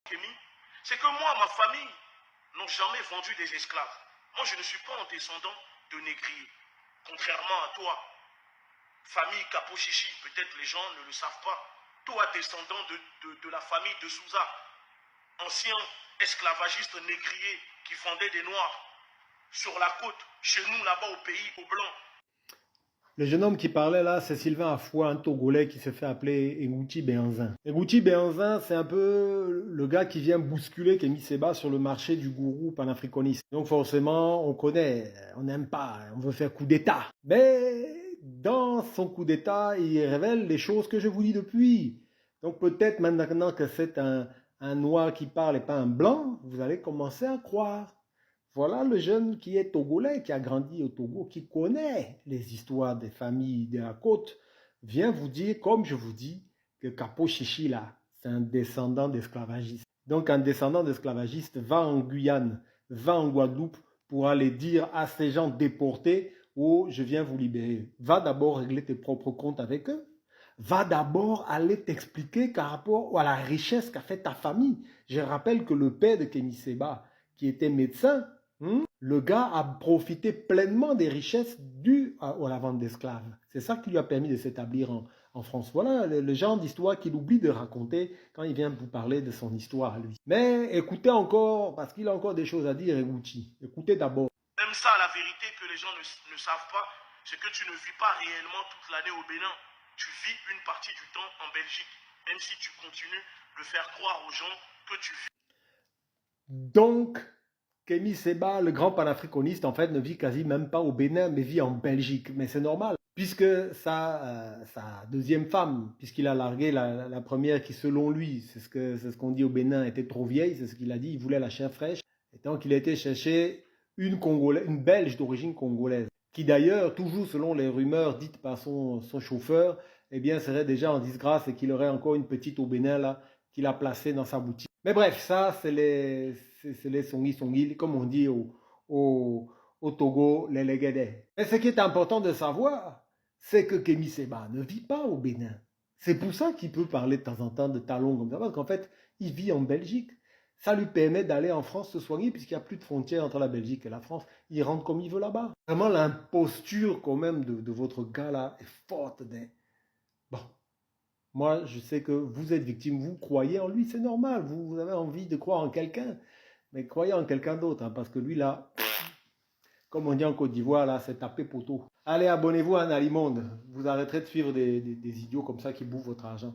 Kémy, c'est que moi, ma famille, n'ont jamais vendu des esclaves. Moi, je ne suis pas un descendant de négrier. Contrairement à toi, famille Kapochichi, peut-être les gens ne le savent pas. Toi, descendant de la famille de Souza, ancien esclavagiste négrier qui vendait des noirs sur la côte, chez nous là-bas au pays, aux Blancs. Le jeune homme qui parlait là, c'est Sylvain Afoua, un Togolais qui se fait appeler Engouti Béhanzin. Engouti Béhanzin, c'est un peu le gars qui vient bousculer Kémy Séba sur le marché du gourou panafricaniste. Donc forcément, on connaît, on n'aime pas, on veut faire coup d'État. Mais dans son coup d'État, il révèle les choses que je vous dis depuis. Donc peut-être maintenant que c'est un noir qui parle et pas un blanc, vous allez commencer à croire. Voilà le jeune qui est togolais, qui a grandi au Togo, qui connaît les histoires des familles de la côte, vient vous dire, comme je vous dis, que Capo Chichi, là, c'est un descendant d'esclavagistes. Donc un descendant d'esclavagistes va en Guyane, va en Guadeloupe pour aller dire à ces gens déportés, oh, je viens vous libérer. Va d'abord régler tes propres comptes avec eux. Va d'abord aller t'expliquer par rapport à la richesse qu'a fait ta famille. Je rappelle que le père de Kémy Séba, qui était médecin, le gars a profité pleinement des richesses dues à la vente d'esclaves. C'est ça qui lui a permis de s'établir en France. Voilà le genre d'histoire qu'il oublie de raconter quand il vient vous parler de son histoire, lui. Mais écoutez encore, parce qu'il a encore des choses à dire, Engouti. Écoutez d'abord. Même ça, la vérité que les gens ne savent pas, c'est que tu ne vis pas réellement toute l'année au Bénin. Tu vis une partie du temps en Belgique, même si tu continues de faire croire aux gens que tu vis. Donc, Kémy Séba, le grand panafricaniste, en fait, ne vit quasi même pas au Bénin, mais vit en Belgique. Mais c'est normal, puisque sa deuxième femme, puisqu'il a largué la première qui, selon lui, c'est ce qu'on dit au Bénin, était trop vieille, c'est ce qu'il a dit, il voulait la chair fraîche. Et donc, il a été chercher une Belge d'origine congolaise, qui d'ailleurs, toujours selon les rumeurs dites par son chauffeur, eh bien, serait déjà en disgrâce et qu'il aurait encore une petite au Bénin, là, qu'il a placée dans sa boutique. Mais bref, ça, c'est les songi, comme on dit au Togo, les Léguédés. Et ce qui est important de savoir, c'est que Kémy Séba ne vit pas au Bénin. C'est pour ça qu'il peut parler de temps en temps de talons comme ça, parce qu'en fait, il vit en Belgique. Ça lui permet d'aller en France se soigner, puisqu'il n'y a plus de frontière entre la Belgique et la France. Il rentre comme il veut là-bas. Vraiment, l'imposture quand même de votre gars là est forte. Bon, moi, je sais que vous êtes victime, vous croyez en lui, c'est normal, vous avez envie de croire en quelqu'un, mais croyez en quelqu'un d'autre, hein, parce que lui, là, comme on dit en Côte d'Ivoire, là, c'est tapé poteau. Allez, abonnez-vous à Nalimonde, vous arrêterez de suivre des idiots comme ça qui bouffent votre argent.